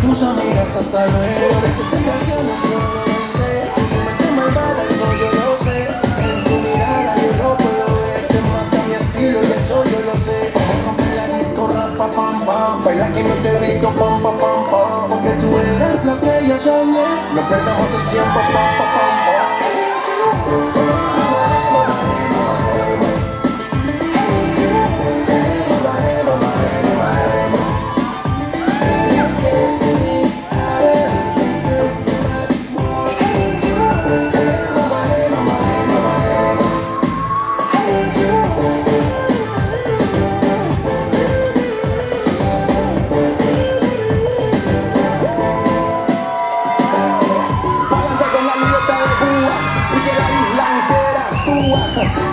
tus amigas, hasta luego. De 70 canciones solo vendré. Tu mente malvada, eso yo lo sé. En tu mirada yo lo puedo ver. Te mata mi estilo y eso yo lo sé. Rompe la disco, rapa, pam, pam. Baila que no te he visto, pam, pam, pam, pam. Porque tú eres lo que yo soñé. No perdamos el tiempo, pam, pam, pam, pam.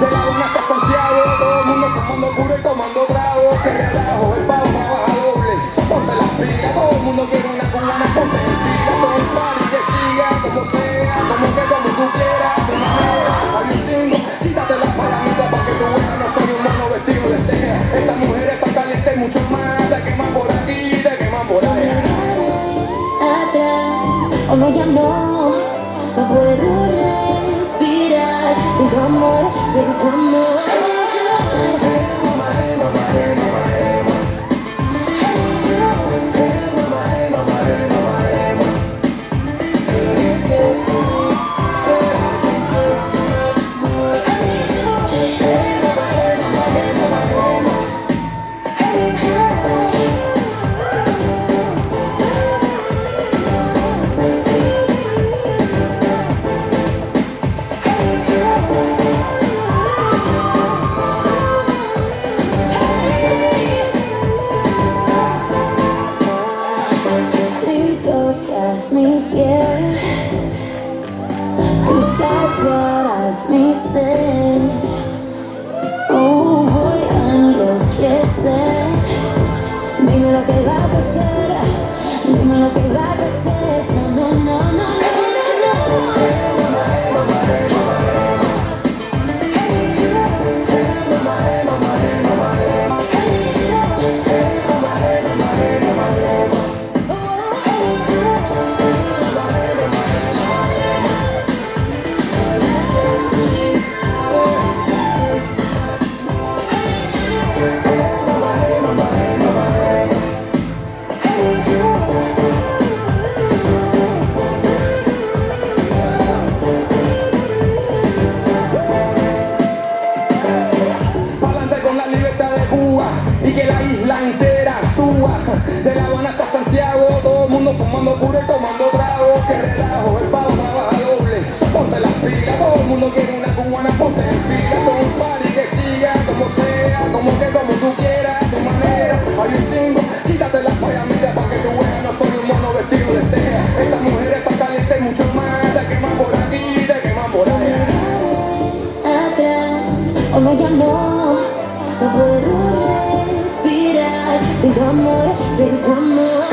De La Habana hasta Santiago, todo el mundo fumando puro y tomando trago. Que relajo, el pavo trabaja doble. So ponte las pilas, todo el mundo quiere una cubana, ponte en fila. Todo el party que siga, como sea, como tú quieras. De manera, hay un single, quítate las palomitas pa' que tú veas. No soy un mono vestido de seda. Esa mujer está caliente y mucho más. Te queman por aquí, te queman por allá. Atrás, o no, ya no puedo respirar sin tu amor, pero tu amor. Mi piel, tú saciarás mi sed. Voy a enloquecer. Dime lo que vas a hacer, dime lo que vas a hacer. No, no, no, no, no, no. De La Habana hasta Santiago, todo el mundo fumando puro y tomando trago. Que relajo, el pavo trabaja doble. So ponte las pilas, todo el mundo quiere una cubana, ponte en fila. Todo un party que siga, como sea, como tú quieras, tu manera. Hay un single, quítate las payamitas pa' que tú veas. No soy un mono vestido de seda. Esa mujer está caliente y mucho más. Te queman por aquí, te queman por allá. Atrás, o no, ya no puedo respirar sin tu amor, pero tu amor.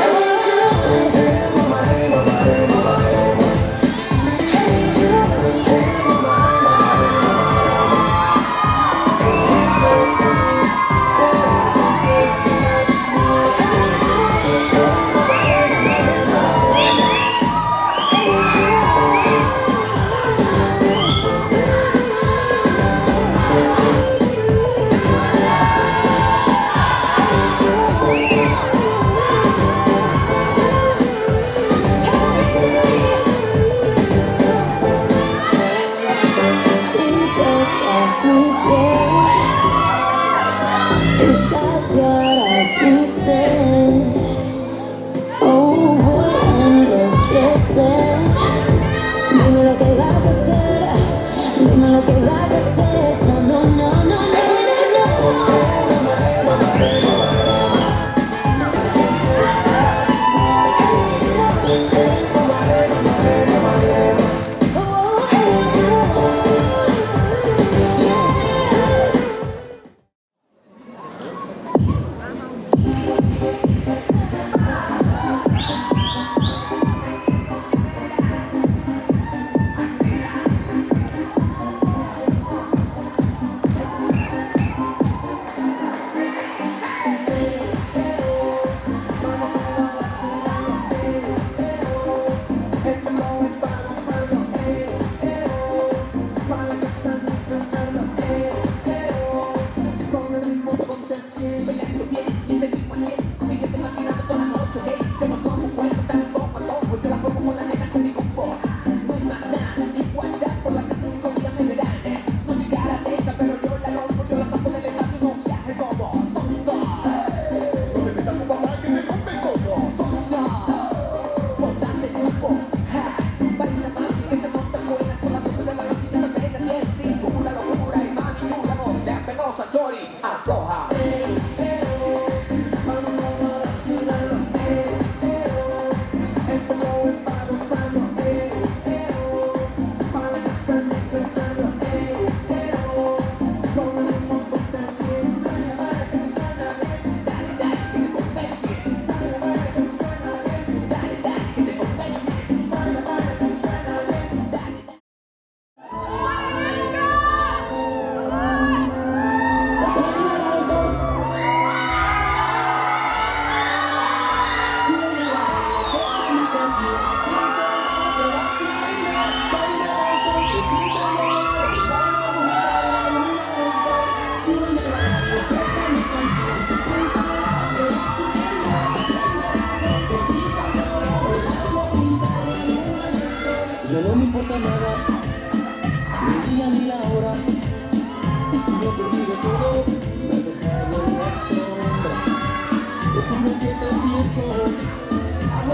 Mi piel, tú saciarás mi sed. Voy a enloquecer. Dime lo que vas a hacer, dime lo que vas a hacer. No, no, no, no, no, no, no.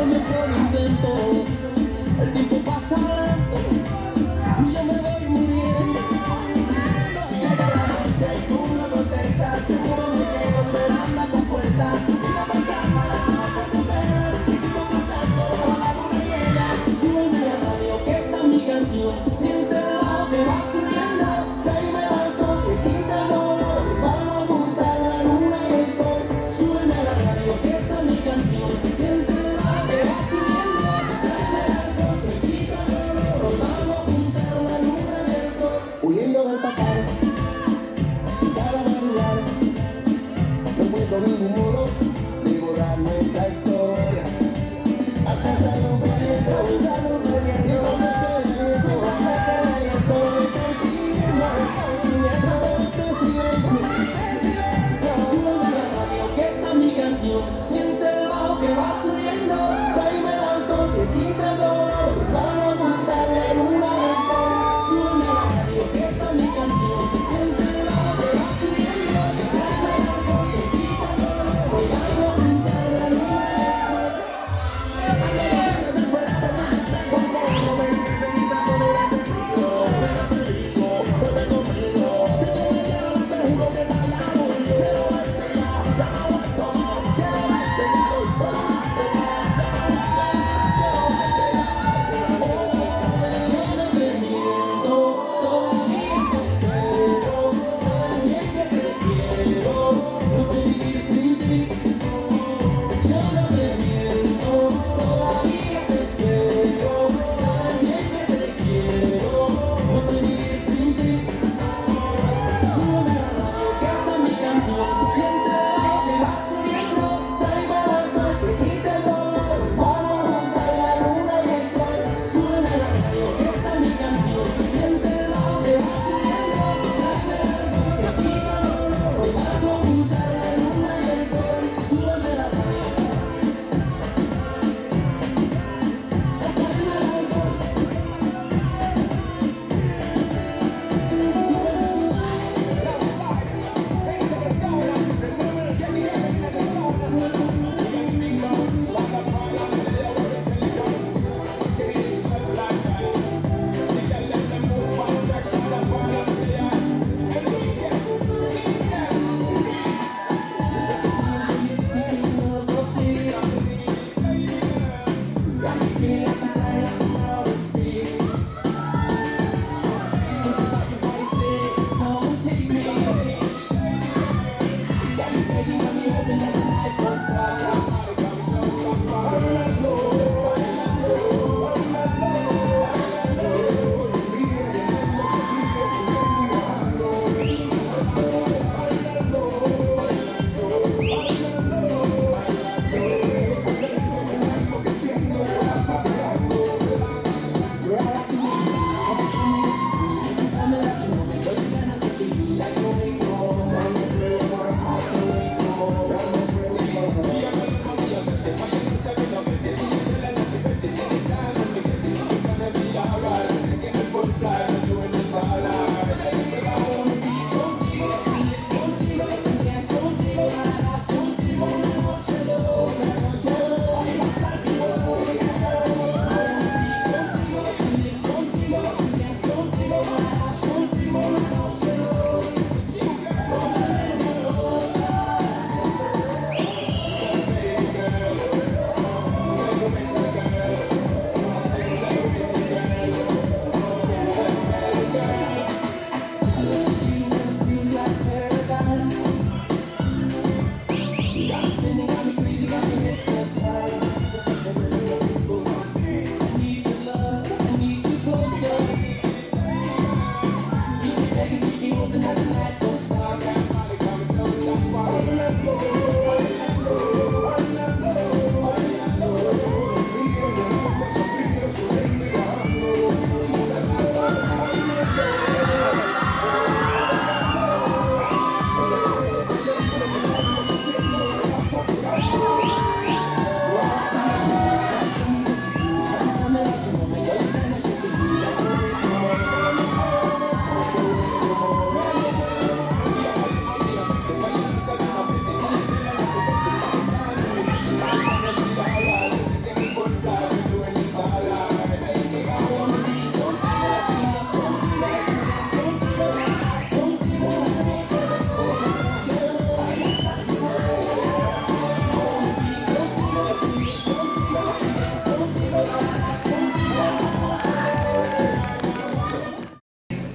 el mejor intento. El tiempo pasa lento y yo me voy muriendo. Si llega la noche y tú no contestas, seguro me quedo esperando a tu puerta. Y no pasa nada, la noche se pega y sigo cantando bajo la luna llena. Súbeme la radio que está mi canción, siente el lado que va subiendo. Tráeme el alcohol que quita el dolor, vamos a juntar la luna y el sol. Súbeme la radio que está mi canción, siente el lado que va subiendo. Tráeme el alcohol que quita el dolor, vamos a juntar la luna y el sol. Huyendo del pasado, cada madrugada, no encuentro ningún modo de borrar nuestra historia. Hace salud bebiendo, y con este aliento, solo por ti, y dentro de este silencio. Súbeme la radio que está mi canción, siente el bajo que va subiendo. Tráeme el alcohol que quita el dolor, vamos a juntar la luna y el sol. Súbeme la radio que está mi canción, siente el bajo que va subiendo. Tráeme el alcohol que quita el dolor, vamos a juntar la luna y el sol. Siente lo que va subiendo. Tráeme el alcohol que quita el dolor, vamos a juntar la luna y el sol. Súbeme la radio que está mi canción, siente lo que va subiendo. Tráeme el alcohol que quita el dolor, vamos a juntar la luna y el sol. Súbeme la radio. Tráeme el alcohol.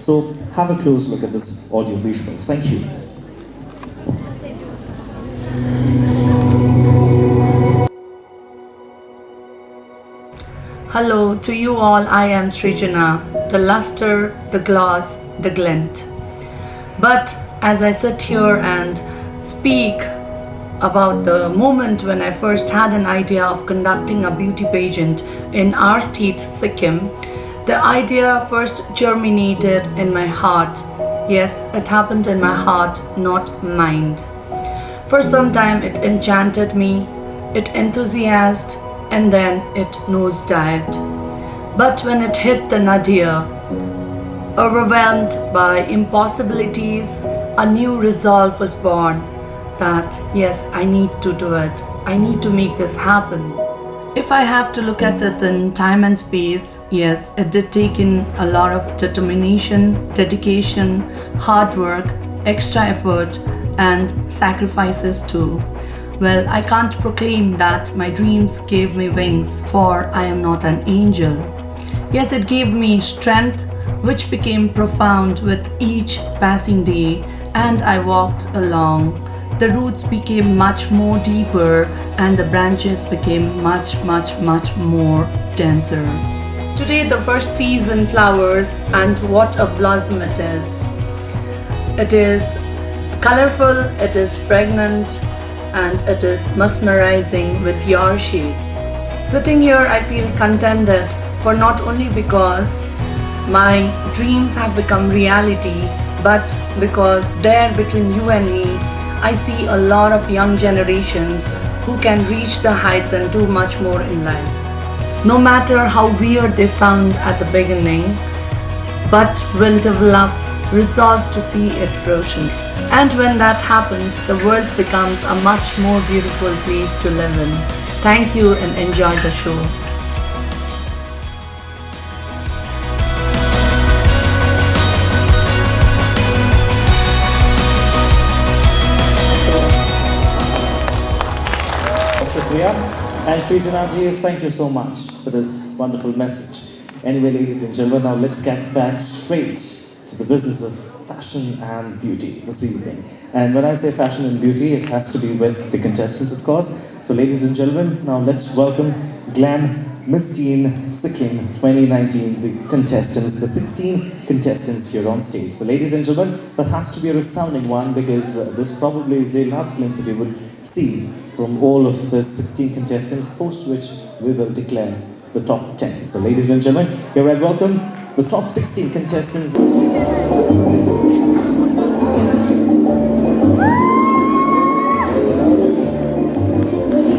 So have a close look at this audio visual. Thank you. Hello to you all, I am Srijana, the luster, the gloss, the glint. But as I sit here and speak about the moment when I first had an idea of conducting a beauty pageant in our state, Sikkim, the idea first germinated in my heart. Yes, it happened in my heart, not mind. For some time it enchanted me, it enthusiased, and then it nosedived. But when it hit the nadir, overwhelmed by impossibilities, a new resolve was born that yes, I need to do it. I need to make this happen. If I have to look at it in time and space, yes, it did take in a lot of determination, dedication, hard work, extra effort, and sacrifices too. Well, I can't proclaim that my dreams gave me wings, for I am not an angel. Yes, it gave me strength, which became profound with each passing day, and I walked along. The roots became much more deeper, and the branches became much more denser. Today, the first season flowers, and what a blossom it is. It is colorful, it is fragrant, and it is mesmerizing with your shades. Sitting here, I feel contented, for not only because my dreams have become reality, but because there between you and me, I see a lot of young generations who can reach the heights and do much more in life. No matter how weird they sound at the beginning, but will develop resolve to see it fruition. And when that happens, the world becomes a much more beautiful place to live in. Thank you and enjoy the show. Shukriya. And Srijana ji, thank you so much for this wonderful message. Anyway, ladies and gentlemen, now let's get back straight to the business of fashion and beauty this evening. And when I say fashion and beauty, it has to be with the contestants, of course. So ladies and gentlemen, now let's welcome Glam Miss Teen Sikkim 2019, the contestants, the 16 contestants here on stage. So ladies and gentlemen, that has to be a resounding one, because this probably is the last glimpse that you would see from all of the 16 contestants, post which we will declare the top 10. So ladies and gentlemen, here I welcome the top 16 contestants.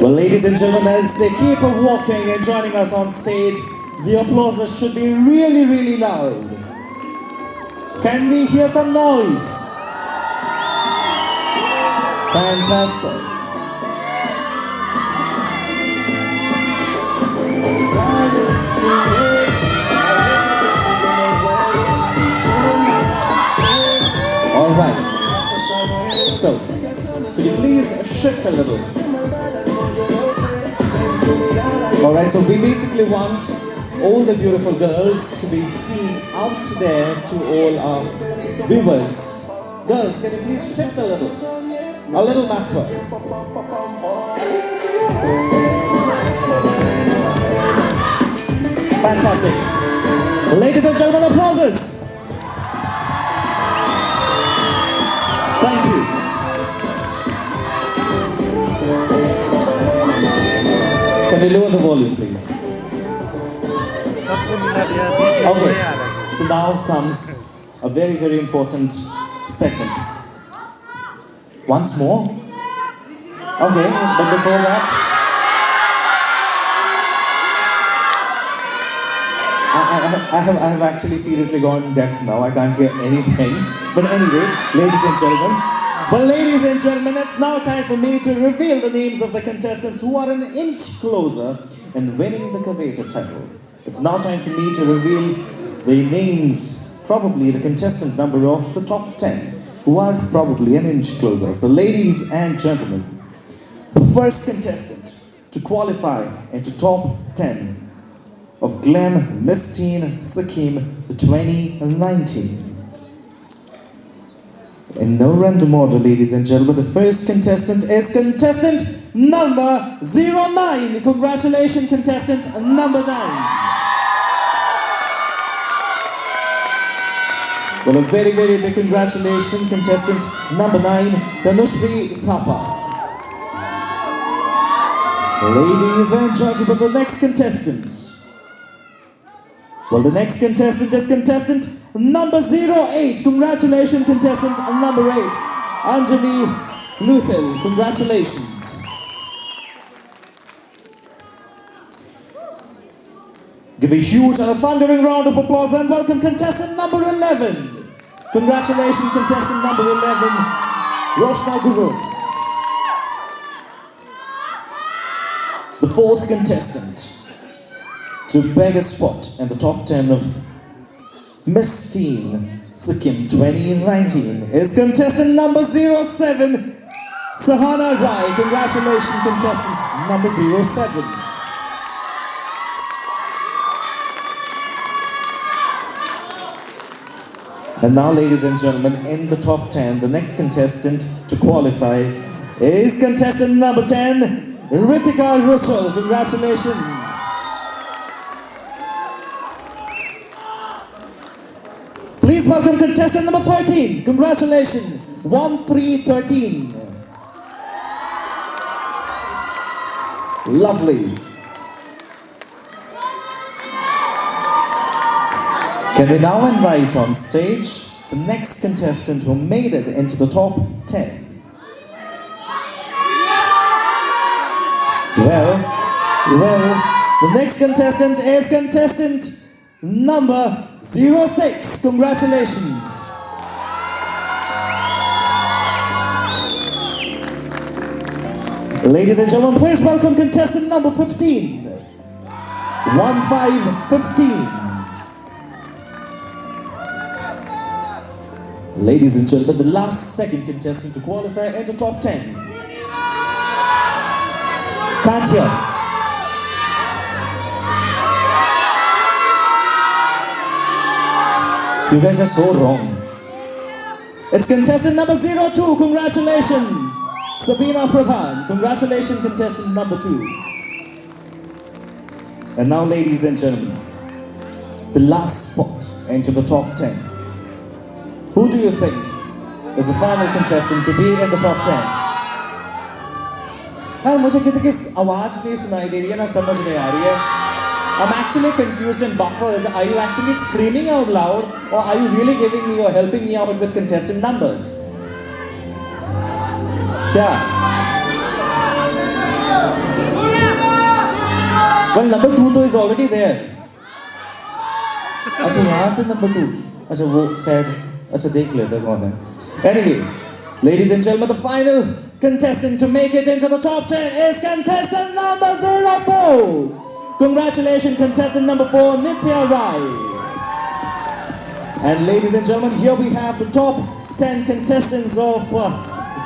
Well, ladies and gentlemen, as they keep walking and joining us on stage, the applause should be really loud. Can we hear some noise? Fantastic. All right. So, could you please shift a little? Alright, so we basically want all the beautiful girls to be seen out there to all our viewers. Girls, can you please shift a little? A little backward. Fantastic. Ladies and gentlemen, applauses. Thank you. Can we lower the volume, please? Okay, so now comes a very important segment. Once more? Okay, but before that, I have actually seriously gone deaf now. I can't hear anything. But anyway, ladies and gentlemen, it's now time for me to reveal the names of the contestants who are an inch closer in winning the coveted title. It's now time for me to reveal the names, probably the contestant number of the top 10, who are probably an inch closer. So ladies and gentlemen, the first contestant to qualify into top 10 of Glam Miss Teen Sikkim 2019 In no random order, ladies and gentlemen, the first contestant is contestant number 09. Congratulations, contestant number 9. Well, a very, very big congratulations, contestant number 9, Dhanushri Thapa. Ladies and gentlemen, the next contestant. Well, the next contestant is contestant number 08. Congratulations, contestant number 8, Anjali Luthil. Congratulations. Give a huge and a thundering round of applause and welcome contestant number 11. Congratulations, contestant number 11, Roshna Guru. The fourth contestant to beg a spot in the top 10 of Miss Teen Sikkim 2019 is contestant number 07, Siana Rai. Congratulations, contestant number 07. And now, ladies and gentlemen, in the top 10, the next contestant to qualify is contestant number 10, Ritika Ruchel. Congratulations. Please welcome contestant number 13. Congratulations, 1313. Lovely. Can we now invite on stage the next contestant who made it into the top 10? Well, the next contestant is contestant number 06. Congratulations. Ladies and gentlemen, please welcome contestant number 15. 1515. Ladies and gentlemen, the last second contestant to qualify into top 10. Can't hear. You guys are so wrong. It's contestant number 02. Congratulations, Sabina Pradhan. Congratulations, contestant number 2. And now, ladies and gentlemen, the last spot into the top 10. Who do you think is the final contestant to be in the top 10? यार मुझे किसी की आवाज नहीं सुनाई दे रही है ना समझ में आ रही है. I'm actually confused and baffled. Are you actually screaming out loud or are you really giving me or helping me out with contestant numbers? क्या? Well, number 2 is already there. अच्छा यहाँ से number 2. अच्छा वो खैर अच्छा देख लेते कौन है. Anyway, ladies and gentlemen, the final contestant to make it into the top 10 is contestant number 04. Congratulations, contestant number 4, Nithya Rai. And ladies and gentlemen, here we have the top 10 contestants of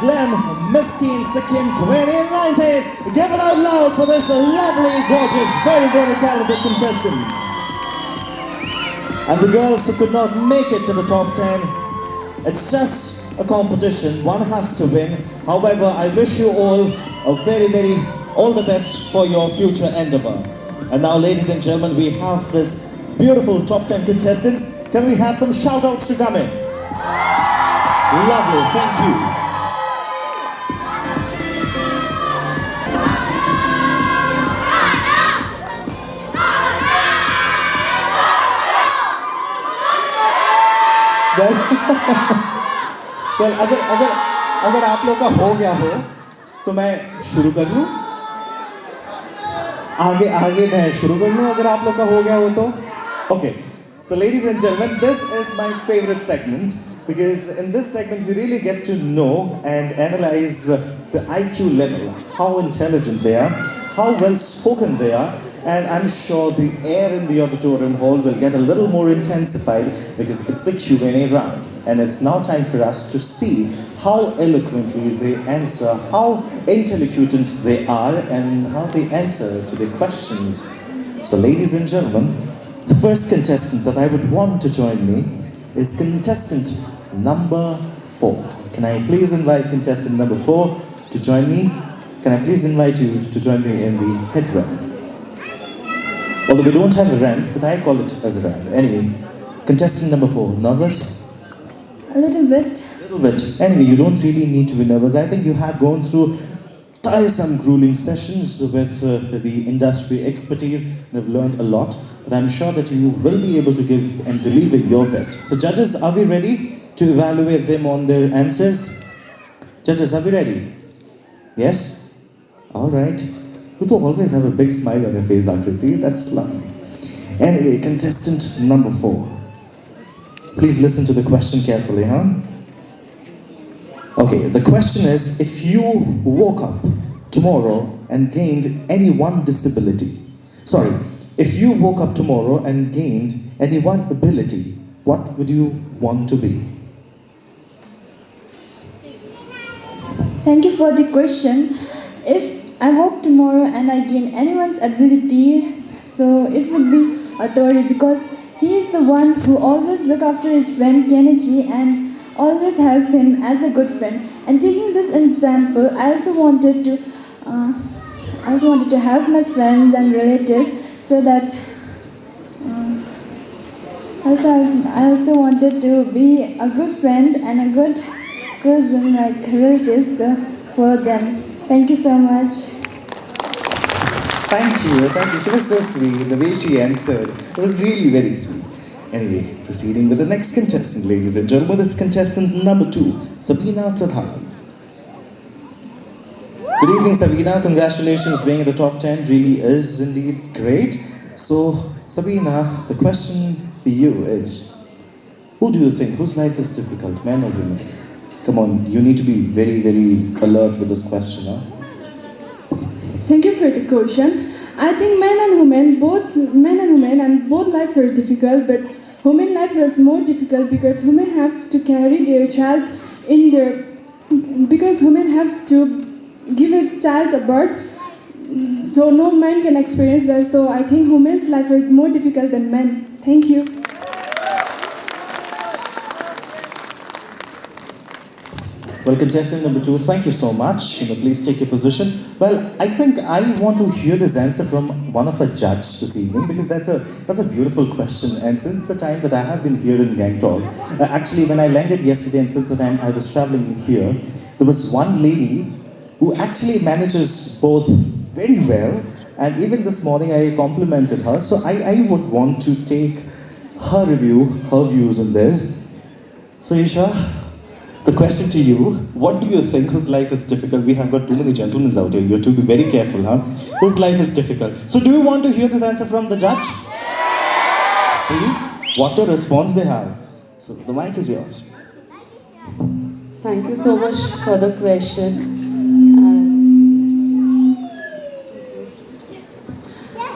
Glam Miss Teen Sikkim 2019. Give it out loud for this lovely, gorgeous, very, very talented contestants. And the girls who could not make it to the top 10, it's just a competition, one has to win. However, I wish you all a very, very all the best for your future endeavor. And now, ladies and gentlemen, we have this beautiful top 10 contestants. Can we have some shout outs to come in? Lovely, thank you. Well, अगर आप लोग का हो गया हो तो मैं शुरू कर लूँ. आगे मैं शुरू कर लूँ अगर आप लोग का हो गया हो तो. Okay, so ladies and gentlemen, this is my favorite segment because in this segment we really get to know and analyze the IQ level, how intelligent they are, how well spoken they are. And I'm sure the air in the auditorium hall will get a little more intensified because it's the Q&A round. And it's now time for us to see how eloquently they answer, how intelligent they are, and how they answer to the questions. So ladies and gentlemen, the first contestant that I would want to join me is contestant number 4. Can I please invite contestant number 4 to join me? Can I please invite you to join me in the head ramp? Although we don't have a ramp, but I call it as a ramp. Anyway, contestant number 4, nervous? A little bit. A little bit. Anyway, you don't really need to be nervous. I think you have gone through tiresome, grueling sessions with the industry expertise and have learned a lot. But I'm sure that you will be able to give and deliver your best. So judges, are we ready to evaluate them on their answers? Judges, are we ready? Yes? Alright. You do always have a big smile on your face, Akriti. That's lovely. Anyway, contestant number 4. Please listen to the question carefully, huh? Okay, the question is, if you woke up tomorrow and gained any one disability, if you woke up tomorrow and gained any one ability, what would you want to be? Thank you for the question. If I woke tomorrow and I gain anyone's ability, so it would be authority, because he is the one who always look after his friend Kenichi and always help him as a good friend. And taking this example, I also wanted to help my friends and relatives, so that I also wanted to be a good friend and a good cousin, like relatives, for them. Thank you so much. Thank you. She was so sweet. The way she answered, it was really very sweet. Anyway, proceeding with the next contestant, ladies and gentlemen, that's contestant number 2, Sabina Pradhan. Good evening, Sabina. Congratulations, being in the top 10 really is indeed great. So, Sabina, the question for you is, who do you think, whose life is difficult, men or women? Come on, you need to be very, very alert with this question, huh? Thank you for the question. I think men and women and both life are difficult, but women life is more difficult because women have to carry their child because women have to give a child a birth, so no man can experience that. So I think women's life is more difficult than men. Thank you. Well, contestant number 2, thank you so much. Please take your position. Well, I think I want to hear this answer from one of our judges this evening, because that's a beautiful question. And since the time that I have been here in Gangtok, actually when I landed yesterday and since the time I was traveling here, there was one lady who actually manages both very well. And even this morning I complimented her. So I would want to take her review, her views on this. So Isha, the question to you, what do you think whose life is difficult? We have got too many gentlemen out here. You have to be very careful, huh? Whose life is difficult? So do you want to hear this answer from the judge? See? What a response they have. So the mic is yours. Thank you so much for the question.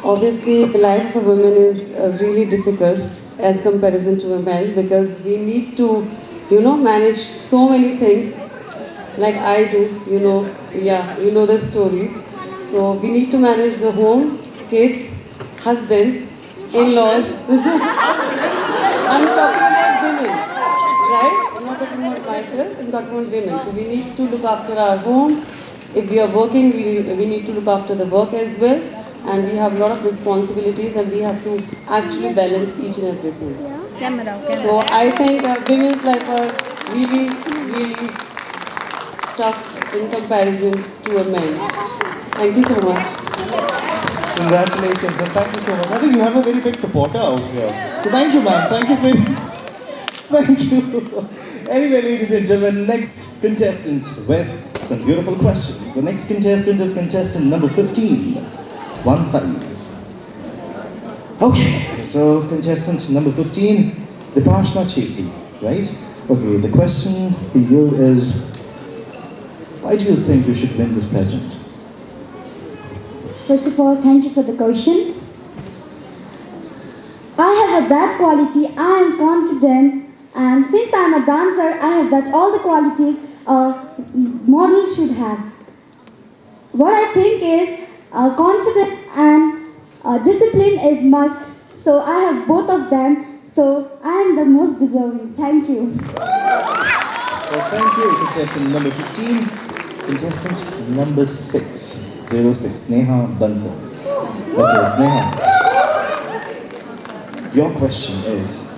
Obviously, the life of a woman is really difficult as comparison to a man, because we need to manage so many things like I do, the stories. So we need to manage the home, kids, husbands, in-laws. I'm talking about women, right? I'm not talking about myself, I'm talking about women. So we need to look after our home. If we are working, we need to look after the work as well. And we have a lot of responsibilities and we have to actually balance each and everything. So I think women's life are really, really tough in comparison to a man. Thank you so much. Congratulations and thank you so much. I think you have a very big supporter out here. So thank you, ma'am. Thank you. Anyway, ladies and gentlemen, next contestant with some beautiful question. The next contestant is contestant number 15. 1-5. Okay, so contestant number 15, Dipashna Chethi, right? Okay, the question for you is, why do you think you should win this pageant? First of all, thank you for the question. I have that quality, I am confident, and since I am a dancer, I have that all the qualities a model should have. What I think is, confidence and discipline is must. So I have both of them. So I am the most deserving. Thank you. Well, thank you, contestant number 15. Contestant number 606, Neha Bansal. Okay, Sneha, your question is,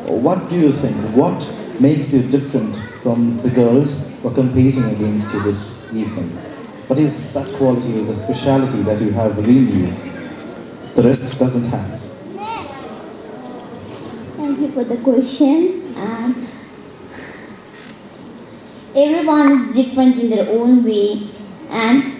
what do you think, what makes you different from the girls who are competing against you this evening? What is that quality or the speciality that you have within you the rest doesn't have? Thank you for the question. Everyone is different in their own way,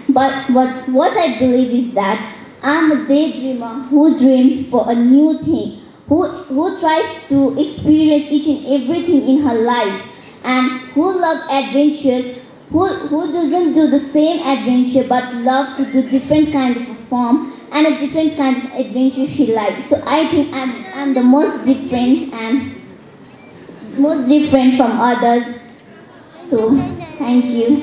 but what I believe is that I'm a daydreamer who dreams for a new thing, who tries to experience each and everything in her life, and who loves adventures, who doesn't do the same adventure but love to do different kind of a form and a different kind of adventure she likes. So I think I'm the most different from others. So thank you.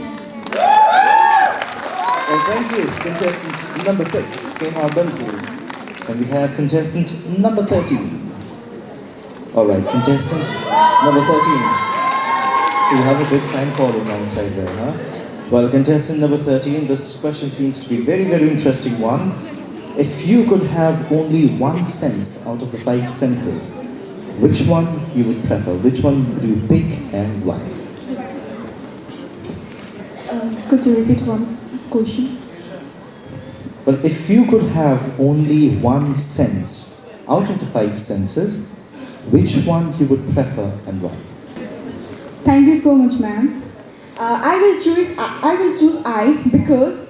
Well, thank you, contestant number 6, Sneha Bansal. And we have contestant number 13. Alright, contestant number 13. You have a big fan following outside there, huh? Well, contestant number 13, this question seems to be a very, very interesting one. If you could have only one sense out of the 5 senses, which one you would prefer? Which one would you pick and why? Could you repeat one question? Well, if you could have only one sense out of the 5 senses, which one you would prefer and why? Thank you so much, ma'am. I will choose eyes because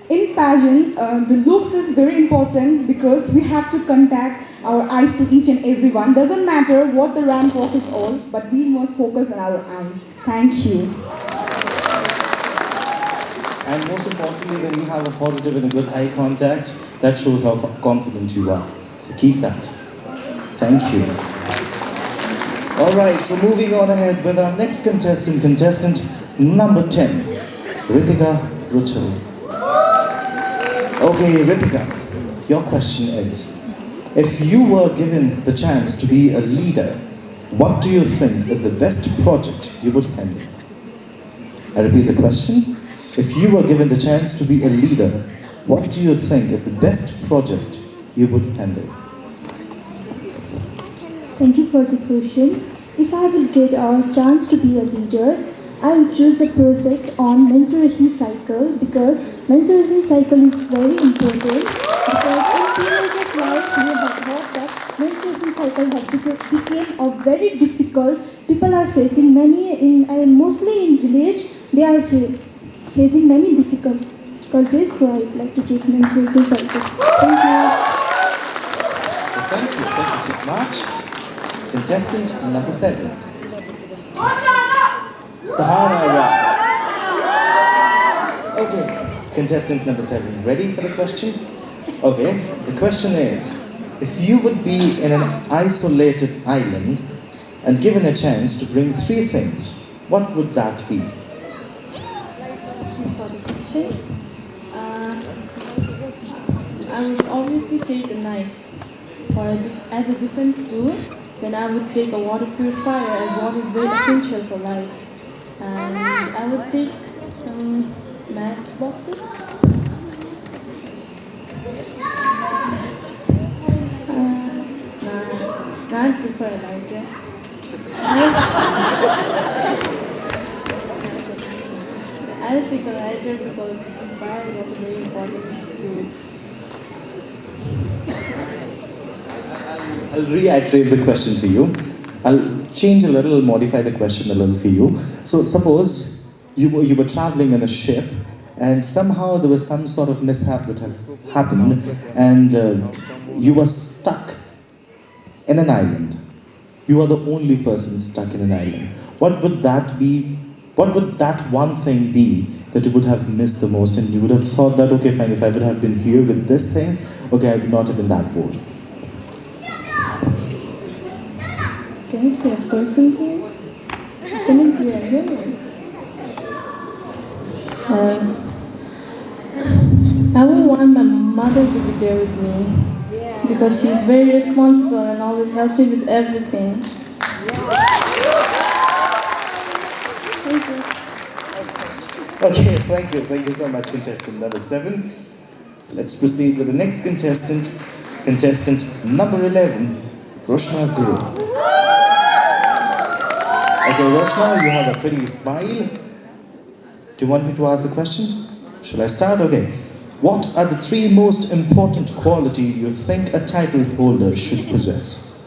in pageant the looks is very important because we have to contact our eyes to each and everyone. Doesn't matter what the ramp walk is all, but we must focus on our eyes. Thank you. And most importantly, when you have a positive and a good eye contact, that shows how confident you are. So keep that. Thank you. Alright, so moving on ahead with our next contestant number 10, Ritika Ruchel. Okay, Ritika, your question is, if you were given the chance to be a leader, what do you think is the best project you would handle? I repeat the question. If you were given the chance to be a leader, what do you think is the best project you would handle? Thank you for the questions. If I will get a chance to be a leader, I will choose a project on menstruation cycle because menstruation cycle is very important because in teenagers' lives we have heard that menstruation cycle has became a very difficult. People are facing many mostly in village they are facing many difficulties, so I would like to choose menstruation cycle. Thank you. Well, thank you so much. Contestant number 7, Siana. Okay, contestant number 7, ready for the question? Okay, the question is, if you would be in an isolated island and given a chance to bring 3 things, what would that be? For the question, I would obviously take a knife as a defense tool. Then I would take a water purifier as water is very essential for life. And I would take some matchboxes. I prefer a lighter. I would take a lighter because fire is also very important to. I'll reiterate the question for you. I'll change a little, modify the question a little for you. So suppose you were traveling in a ship and somehow there was some sort of mishap that had happened and you were stuck in an island. You are the only person stuck in an island. What would that be? What would that one thing be that you would have missed the most and you would have thought that, okay, fine, if I would have been here with this thing, okay, I would not have been that bored. Can it be a person's name? Can it be a human? I would want my mother to be there with me because she's very responsible and always helps me with everything. Thank you. Okay, thank you so much, contestant number 7. Let's proceed with the next contestant, contestant number 11, Roshna Guru. Okay, Roshna, you have a pretty smile. Do you want me to ask the question? Shall I start? Okay. What are the 3 most important qualities you think a title holder should possess?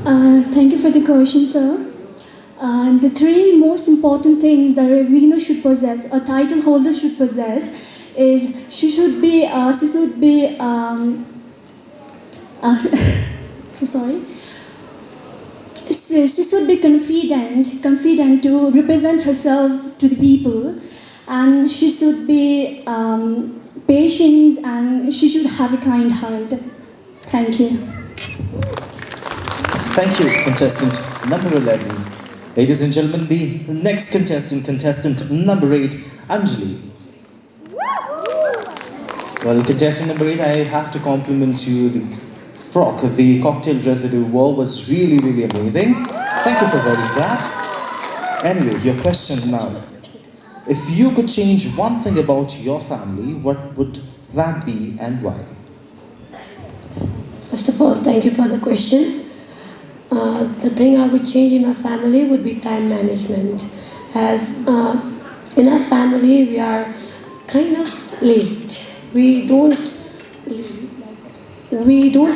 Thank you for the question, sir. The 3 most important things that a winner should possess, a title holder should possess, is she should be so sorry. She should be confident to represent herself to the people, and she should be patient, and she should have a kind heart. Thank you. Thank you, contestant number 11. Ladies and gentlemen, the next contestant, contestant number 8, Anjali. Well, contestant number 8, I have to compliment you. The frock, the cocktail dress that you wore was really, really amazing. Thank you for wearing that. Anyway, your question now. If you could change one thing about your family, what would that be and why? First of all, thank you for the question. The thing I would change in my family would be time management. As in our family, we are kind of late. We don't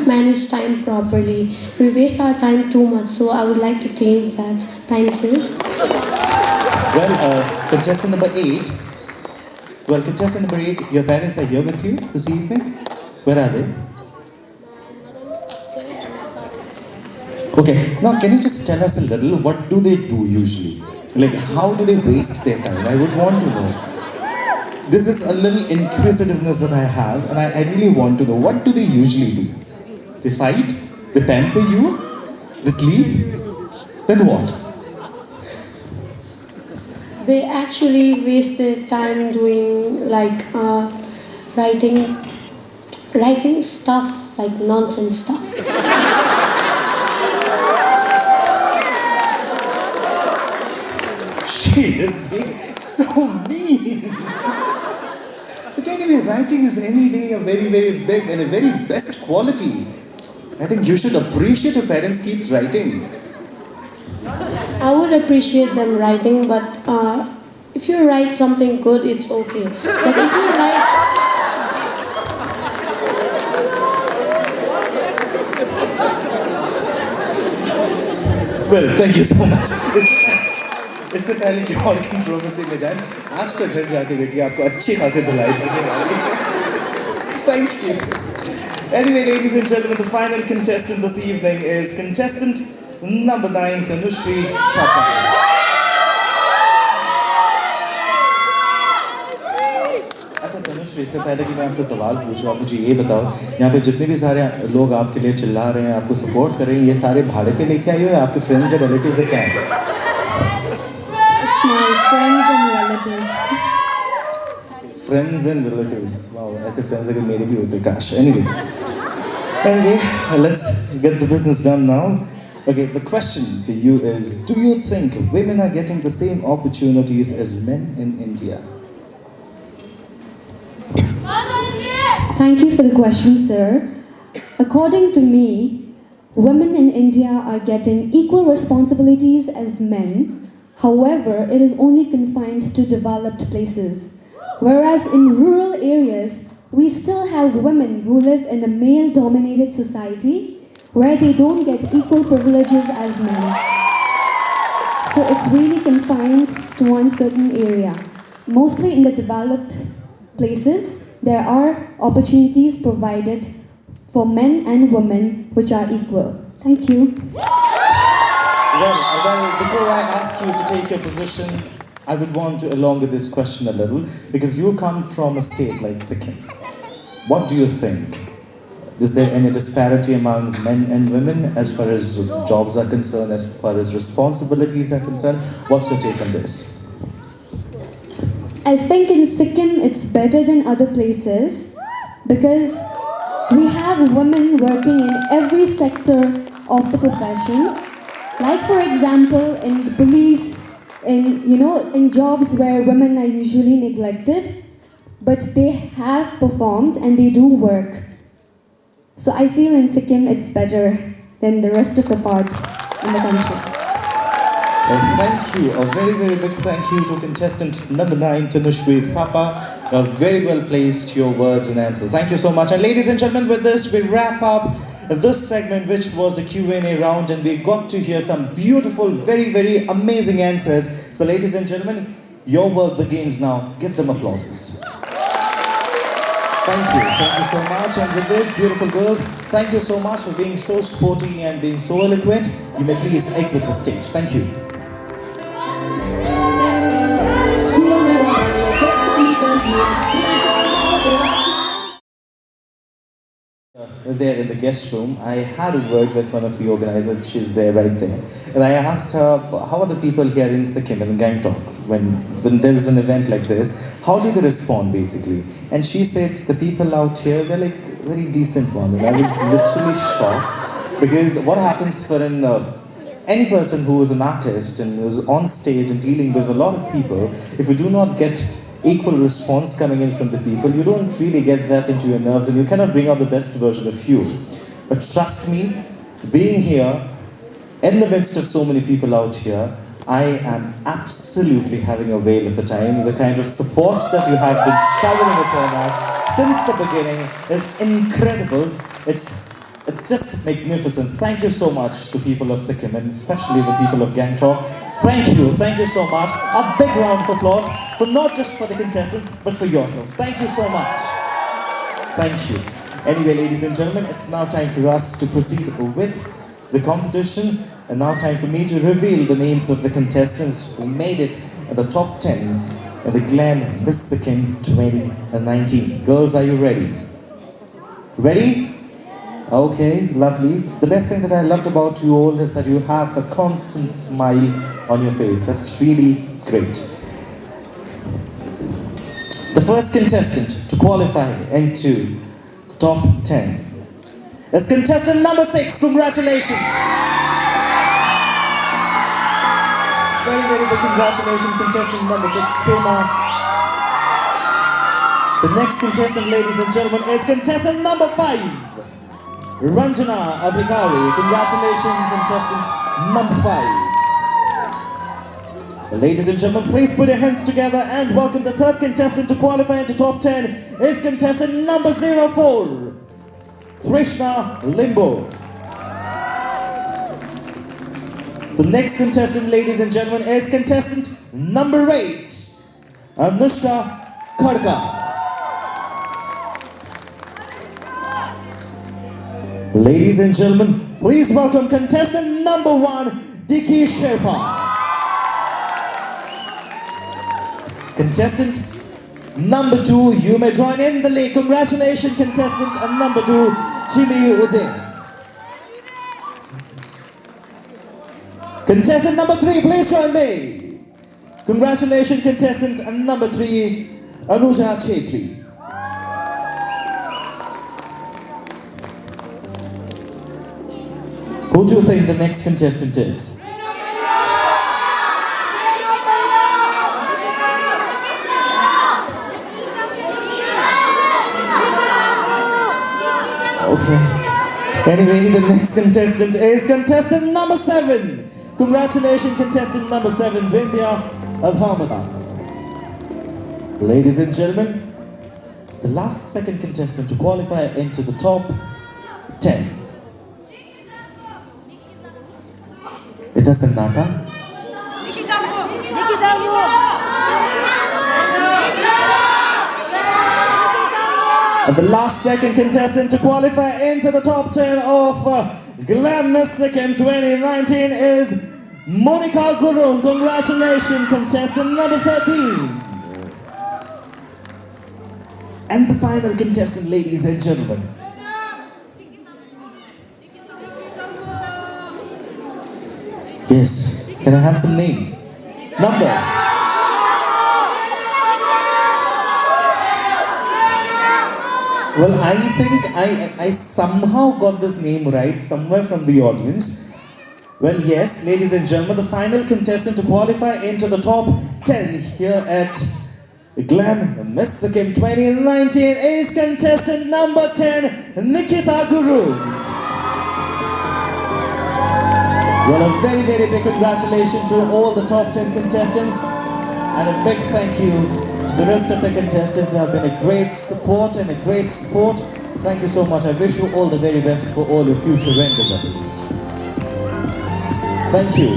manage time properly. We waste our time too much. So I would like to change that. Thank you. Well, contestant number 8. Well, contestant number 8, your parents are here with you this evening. Where are they? Okay, now can you just tell us a little, what do they do usually? Like, how do they waste their time? I would want to know. This is a little inquisitiveness that I have, and I really want to know, what do they usually do? They fight? They pamper you? They sleep? Then what? They actually waste their time doing like writing stuff, like nonsense stuff. She is being so mean. But anyway, writing is any day a very, very big and a very best quality. I think you should appreciate your parents keeps writing. I would appreciate them writing, but if you write something good, it's okay. But if you write... Well, thank you so much. इससे पहले कि और controversy में जाए, आज तक घर जाके बेटी आपको अच्छी खासी धुलाई करने वाली है. Thank you. Anyway, ladies and gentlemen, the final contestant this evening is contestant number 9, Tanushri Thapa. अच्छा तनुश्री, इससे पहले कि मैं आपसे सवाल पूछूं, आप मुझे ये बताओ, यहाँ पे जितने भी सारे लोग आपके लिए चिल्ला रहे हैं, आपको सपोर्ट कर रहे हैं, ये सारे भाड़े पे लेके आए हो या आपके फ्रेंड्स या रिलेटिव्स है, क्या है? It's my friends and relatives. Friends and relatives. Wow, ऐसे friends अगर मेरे भी होते काश. Anyway, let's get the business done now. Okay, the question for you is, do you think women are getting the same opportunities as men in India? Thank you for the question, sir. According to me, women in India are getting equal responsibilities as men. However, it is only confined to developed places. Whereas in rural areas, we still have women who live in a male-dominated society where they don't get equal privileges as men. So it's really confined to one certain area. Mostly in the developed places, there are opportunities provided for men and women which are equal. Thank you. Well, before I ask you to take your position, I would want to elongate this question a little, because you come from a state like Sikkim. What do you think? Is there any disparity among men and women as far as jobs are concerned, as far as responsibilities are concerned? What's your take on this? I think in Sikkim it's better than other places because we have women working in every sector of the profession. Like for example, in the police, in jobs where women are usually neglected, but they have performed and they do work. So I feel in Sikkim it's better than the rest of the parts in the country. Thank you. A very, very big thank you to contestant number 9, Tanushri Thapa. Very well placed your words and answers. Thank you so much. And ladies and gentlemen, with this, we wrap up this segment, which was the Q&A round, and we got to hear some beautiful, very, very amazing answers. So ladies and gentlemen, your work begins now. Give them applauses. Thank you so much. And with this, beautiful girls, thank you so much for being so sporty and being so eloquent. You may please exit the stage. Thank you. There in the guest room, I had a word with one of the organizers. She's there, right there, and I asked her, how are the people here in Sikkim, in Gangtok, when there is an event like this, how do they respond basically? And she said the people out here, they're like very decent ones. And I was literally shocked, because what happens for any person who is an artist and is on stage and dealing with a lot of people, if you do not get equal response coming in from the people, you don't really get that into your nerves and you cannot bring out the best version of you. But trust me, being here in the midst of so many people out here, I am absolutely having a whale of a time. The kind of support that you have been showering upon us since the beginning is incredible. It's just magnificent. Thank you so much to people of Sikkim, and especially the people of Gangtok. Thank you so much. A big round of applause, for not just for the contestants, but for yourself. Thank you so much. Thank you. Anyway, ladies and gentlemen, it's now time for us to proceed with the competition, and now time for me to reveal the names of the contestants who made it in the top 10 in the Glam Miss Sikkim 2019. Girls, are you ready? Ready? Okay, lovely. The best thing that I loved about you all is that you have a constant smile on your face. That's really great. The first contestant to qualify into the top 10 is contestant number 6. Congratulations. Very, very big congratulations, contestant number 6, Pema. The next contestant, ladies and gentlemen, is contestant number 5. Ranjana Adhikari. Congratulations, contestant number 5. Ladies and gentlemen, please put your hands together and welcome the third contestant to qualify into top 10 is contestant number 04, Trishna Limbo. The next contestant, ladies and gentlemen, is contestant number 8, Anushka Khadka. Ladies and gentlemen, please welcome contestant number 1, Diki Sherpa. Contestant number 2, you may join in the league. Congratulations, contestant number 2, Jimmy Udin. Contestant number 3, please join me. Congratulations, contestant number 3, Anuja Chetri. Who do you think the next contestant is? Okay. Anyway, the next contestant is contestant number 7. Congratulations, contestant number 7, Vindhya Adhamada. Ladies and gentlemen, the last second contestant to qualify into the top 10. It doesn't matter. And the last second contestant to qualify into the top 10 of Glam Miss Sikkim 2019 is Monica Gurung. Congratulations, contestant number 13. And the final contestant, ladies and gentlemen. Yes, can I have some names? Numbers. Well, I think I somehow got this name right somewhere from the audience. Well, yes, ladies and gentlemen, the final contestant to qualify into the top 10 here at Glam Miss Sikkim 2019 is contestant number 10, Nikita Guru. Well, a very, very big congratulations to all the top 10 contestants, and a big thank you to the rest of the contestants who have been a great support and a great support. Thank you so much. I wish you all the very best for all your future endeavors. Thank you.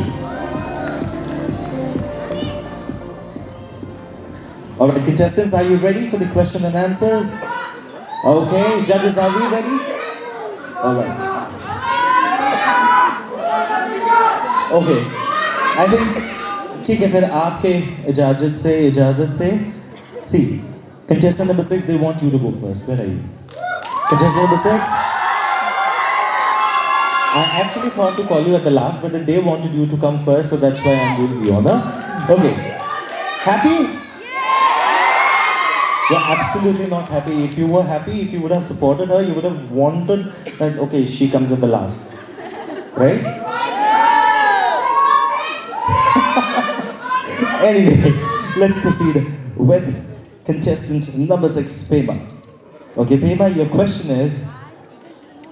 All right, contestants, are you ready for the question and answers? Okay, judges, are we ready? All right. Okay, I think, ठीक है फिर आपके इजाज़त से, see, contestant number 6, they want you to go first. Where are you? Contestant number 6? I actually thought to call you at the last, but then they wanted you to come first, so that's why I'm doing the honor. Okay. Happy? You're absolutely not happy. If you were happy, if you would have supported her, you would have wanted that, okay, she comes at the last. Right? Anyway, let's proceed with contestant number 6, Pema. Okay, Pema, your question is,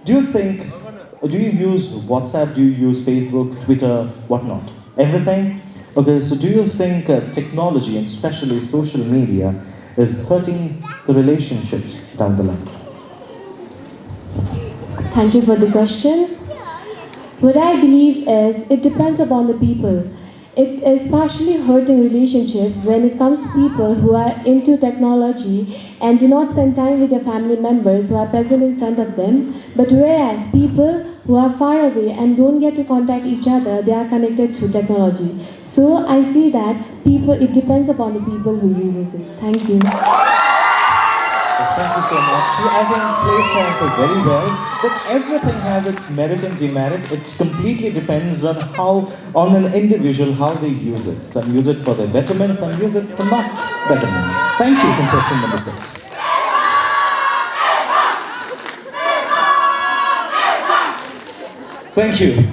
do you use WhatsApp, do you use Facebook, Twitter, whatnot? Everything? Okay, so do you think technology, and especially social media, is hurting the relationships down the line? Thank you for the question. What I believe is it depends upon the people. It is partially hurting relationship when it comes to people who are into technology and do not spend time with their family members who are present in front of them. But whereas people who are far away and don't get to contact each other, they are connected through technology. So I see that it depends upon the people who uses it. Thank you. Thank you so much. I think placed her answer very well. That everything has its merit and demerit. It completely depends on an individual how they use it. Some use it for their betterment, some use it for not betterment. Thank you, contestant number 6. Thank you.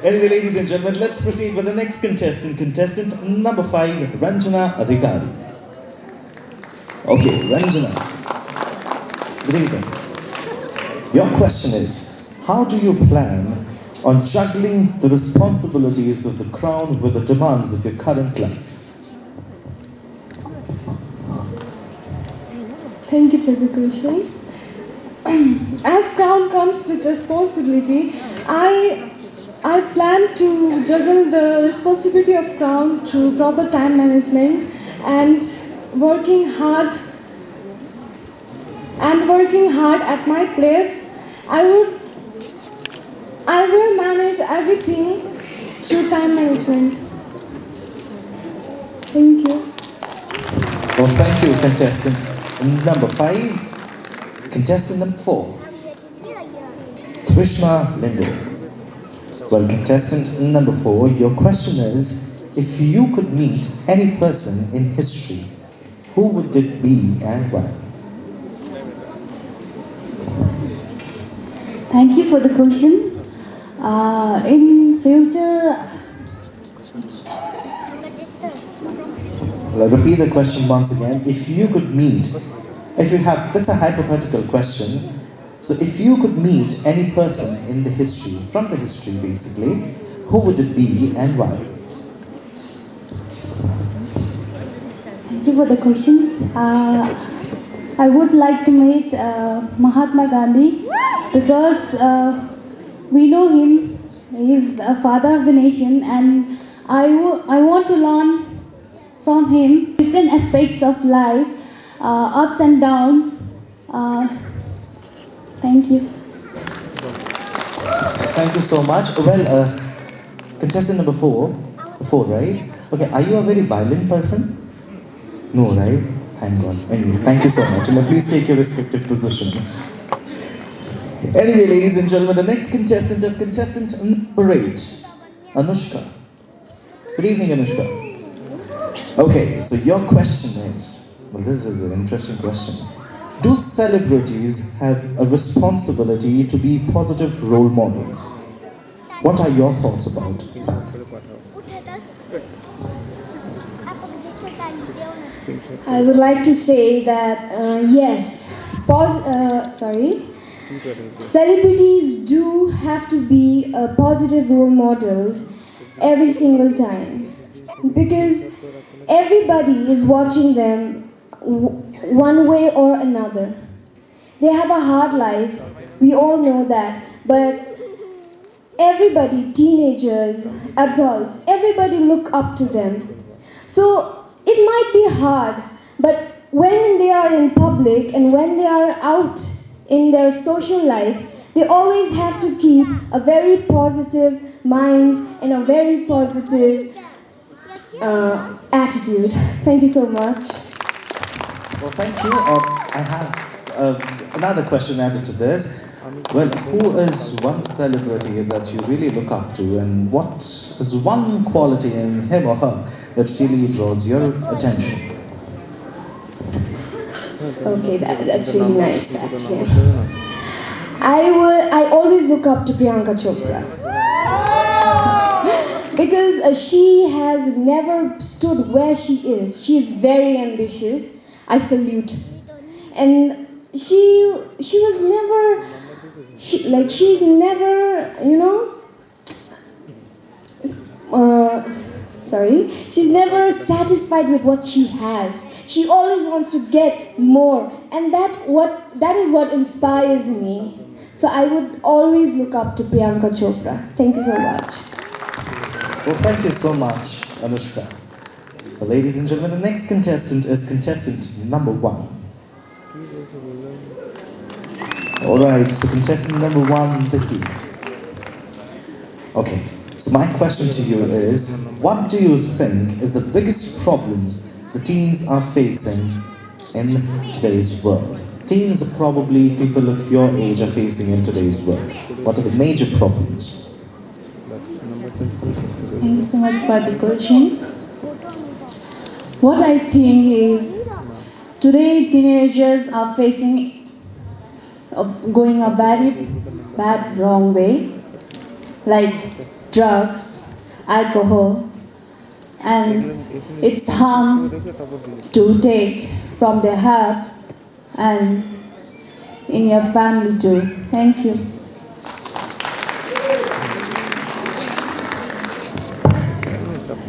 Anyway, ladies and gentlemen, let's proceed with the next contestant. Contestant number 5, Ranjana Adhikari. Okay, Ranjana. Good evening. Your question is, how do you plan on juggling the responsibilities of the crown with the demands of your current life? Thank you for the question. As crown comes with responsibility, I plan to juggle the responsibility of crown through proper time management and working hard at my place. I will manage everything through time management. Thank you. Well, thank you, contestant number 5. Contestant number 4, Trishna Lindo. Well, contestant number 4, your question is, if you could meet any person in history, who would it be and why? Thank you for the question. In future, I'll repeat the question once again. If you could meet, that's a hypothetical question. So if you could meet any person in the history, from the history basically, who would it be and why? thank you for the questions. I would like to meet Mahatma Gandhi because we know him. He's the father of the nation, and I want to learn from him different aspects of life, ups and downs. Thank you. Thank you so much. Well, contestant number 4, right? Okay, are you a very violent person? No, right? Thank God. Anyway, thank you so much. And please take your respective position. Anyway, ladies and gentlemen, the next contestant is contestant number 8, Anushka. Good evening, Anushka. Okay, so your question is, well, this is an interesting question. Do celebrities have a responsibility to be positive role models? What are your thoughts about that? I would like to say that yes, celebrities do have to be positive role models every single time because everybody is watching them one way or another. They have a hard life, we all know that, but everybody, teenagers, adults, everybody look up to them. So it might be hard, but when they are in public and when they are out in their social life, they always have to keep a very positive mind and a very positive attitude. Thank you so much. Well, thank you. I have another question added to this. Well, who is one celebrity that you really look up to, and what is one quality in him or her that really draws your attention? Okay, that's really nice actually. I always look up to Priyanka Chopra because she has never stood where she is. She is very ambitious. I salute, and she was never she's never she's never satisfied with what she has. She always wants to get more, and that is what inspires me. So I would always look up to Priyanka Chopra. Thank you so much. Well, thank you so much, Anushka. Well, ladies and gentlemen, the next contestant is contestant number 1. Alright, so contestant number 1, Vicky. Okay, so my question to you is, what do you think is the biggest problems the teens are facing in today's world? Teens are probably people of your age are facing in today's world. What are the major problems? Thank you so much for the question. What I think is today teenagers are facing going a very bad wrong way, like drugs, alcohol, and it's harm to take from their heart and in your family too. Thank you.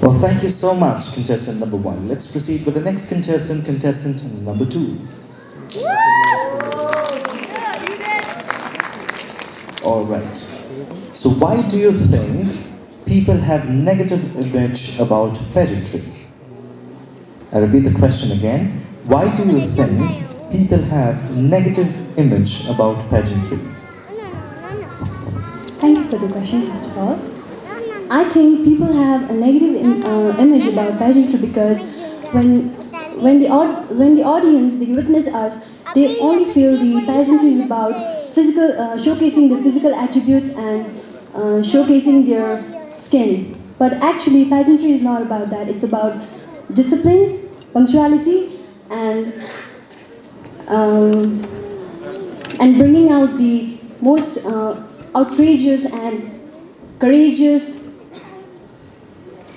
Well, thank you so much, contestant number 1. Let's proceed with the next contestant, contestant number 2. All right. So why do you think people have negative image about pageantry? I repeat the question again. Why do you think people have negative image about pageantry? Thank you for the question, first of all. I think people have a negative image about pageantry because when the audience, they witness us, they only feel the pageantry is about physical, showcasing the physical attributes and showcasing their skin. But actually, pageantry is not about that. It's about discipline, punctuality, and bringing out the most outrageous and courageous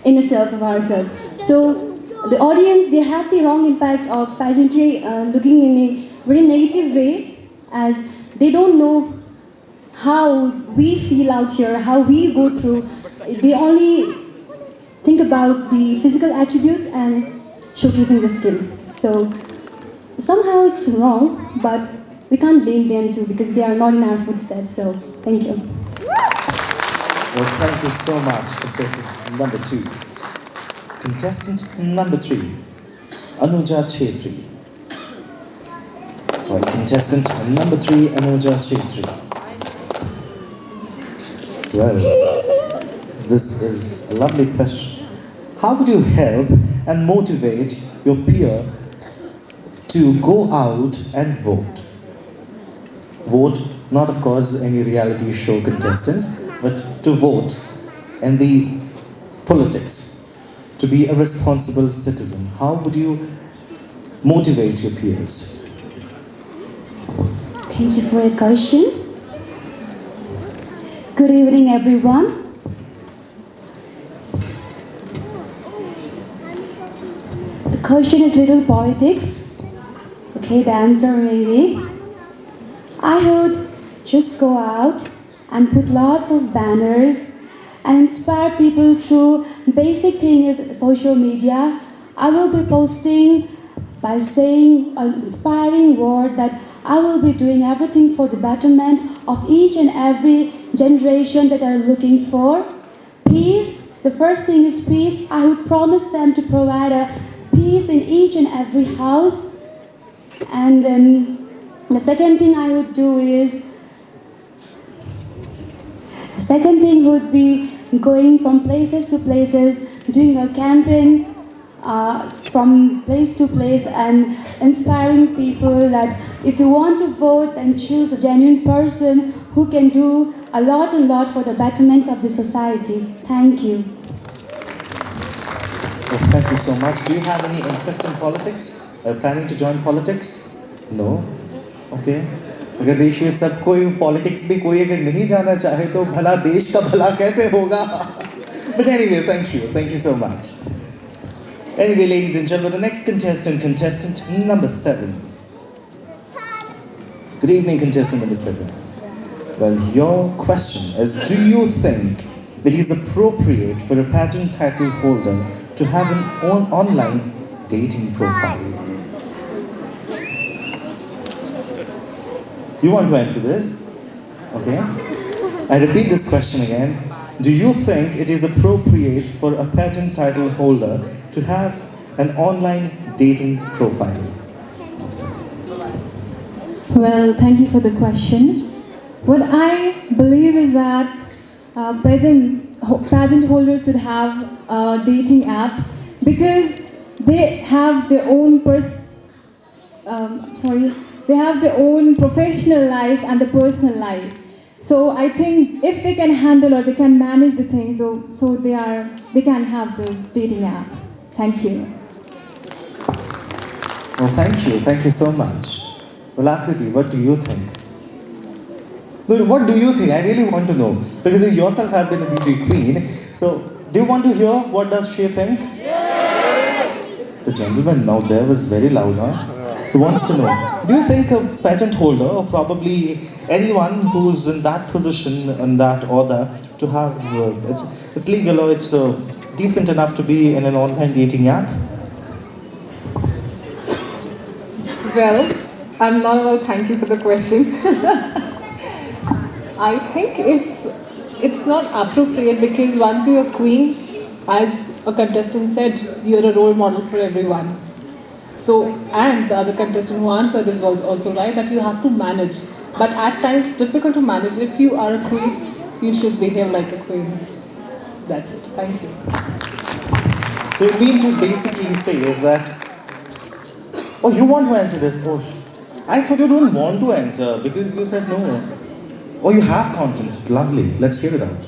inner self of ourselves. So the audience, they have the wrong impact of pageantry looking in a very negative way, as they don't know how we feel out here, how we go through. They only think about the physical attributes and showcasing the skill. So somehow it's wrong, but we can't blame them too because they are not in our footsteps. So thank you. Well, thank you so much, contestant number 2. Contestant number 3, Anuja Chetri. Well, contestant number 3, Anuja Chetri. Well, this is a lovely question. How would you help and motivate your peer to go out and vote? Vote, not of course any reality show contestants, but to vote in the politics, to be a responsible citizen. How would you motivate your peers? Thank you for your question. Good evening, everyone. The question is little politics. Okay, the answer maybe. I would just go out and put lots of banners and inspire people through basic thing is social media. I will be posting by saying an inspiring word that I will be doing everything for the betterment of each and every generation that are looking for peace. The first thing is peace. I would promise them to provide a peace in each and every house. And then the second thing I would do is, the second thing would be going from places to places, doing a campaign from place to place and inspiring people that if you want to vote, then choose the genuine person who can do a lot for the betterment of the society. Thank you. Well, thank you so much. Do you have any interest in politics? Are you planning to join politics? No? Okay. अगर देश में सब कोई politics में कोई अगर नहीं जाना चाहे तो भला देश का भला कैसे होगा? But anyway, thank you so much. Anyway, ladies and gentlemen, the next contestant number 7. Good evening, contestant number 7. Well, your question is, do you think it is appropriate for a pageant title holder to have an online dating profile? You want to answer this? Okay. I repeat this question again. Do you think it is appropriate for a pageant title holder to have an online dating profile? Well, thank you for the question. What I believe is that pageant holders should have a dating app because they have their own they have their own professional life and the personal life. So I think if they can handle or they can manage the things, so they can have the dating app. Thank you. Well, thank you so much. Well, Akriti, what do you think? No, what do you think? I really want to know. Because you yourself have been a beauty queen. So, do you want to hear what does she think? Yes! The gentleman now there was very loud, huh? He wants to know. Do you think a pageant holder, or probably anyone who's in that position and that order, to have, it's legal or it's decent enough to be in an online dating app? Well, I'm not well, thank you for the question. I think if it's not appropriate because once you're a queen, as a contestant said, you're a role model for everyone. So, and the other contestant who answered this was also right that you have to manage. But at times it's difficult to manage. If you are a queen, you should behave like a queen. That's it. Thank you. So you mean to basically say that, oh, you want to answer this? Oh, I thought you don't want to answer because you said no. Oh, you have content. Lovely. Let's hear it out.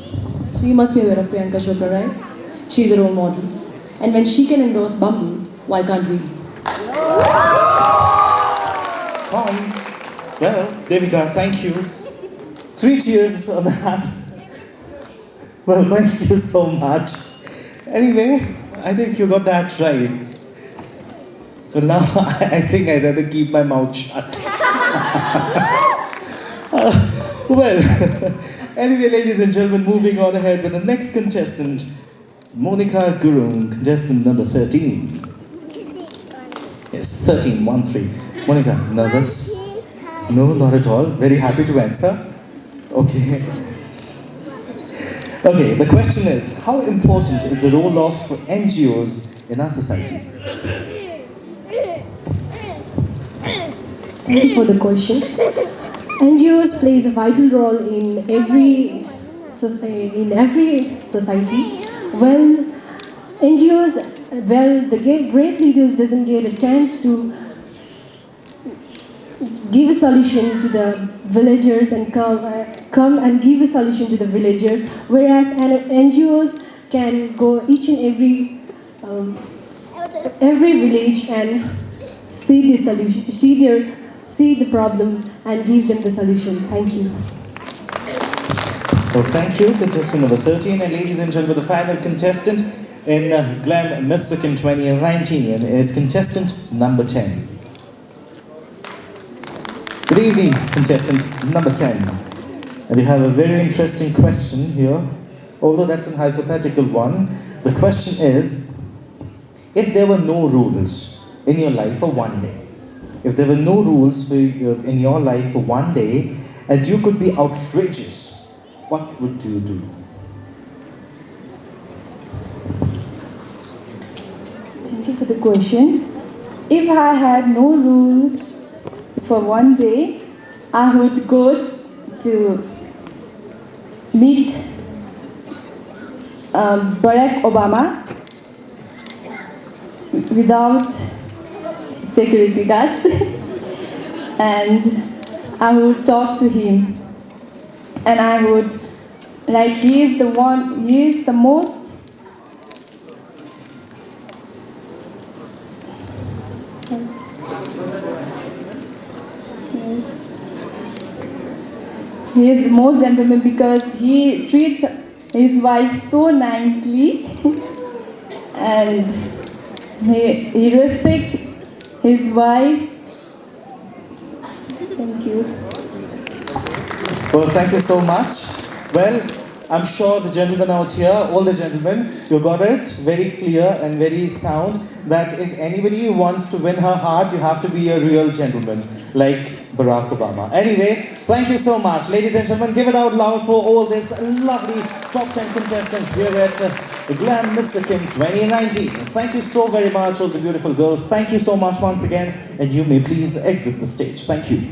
So you must be aware of Priyanka Chopra, right? She's a role model. And when she can endorse Bumble, why can't we? Points. Well, Devika, thank you. 3 cheers on that. Well, thank you so much. Anyway, I think you got that right. Well, now I think I'd rather keep my mouth shut. Well, anyway, ladies and gentlemen, moving on ahead with the next contestant, Monica Gurung, contestant number 13. Yes, 13, 1-3. Monica, nervous? No, not at all. Very happy to answer. Okay. Okay, the question is, how important is the role of NGOs in our society? Thank you for the question. NGOs plays a vital role in every society. Well, NGOs, the great leaders doesn't get a chance to give a solution to the villagers and come and give a solution to the villagers, whereas NGOs can go each and every village and see the solution, see the problem and give them the solution. Thank you. Well, thank you, contestant number 13. And ladies and gentlemen, the final contestant in Glam Miss Sikkim 2019 is contestant number 10. Good evening, contestant number 10. And we have a very interesting question here, although that's a hypothetical one. The question is, if there were no rules in your life for one day, if there were no rules in your life for one day, and you could be outrageous, what would you do? Thank you for the question. If I had no rule for one day, I would go to meet Barack Obama without security guards and I would talk to him and I would, like, he is the most he is the most gentleman because he treats his wife so nicely and he respects his wife. Thank you. Well, thank you so much. Well, I'm sure the gentlemen out here, all the gentlemen, you got it very clear and very sound that if anybody wants to win her heart, you have to be a real gentleman, like Barack Obama. Anyway, thank you so much. Ladies and gentlemen, give it out loud for all these lovely top 10 contestants here at the Glam Miss Sikkim 2019. Thank you so very much, all the beautiful girls. Thank you so much once again, and you may please exit the stage. Thank you.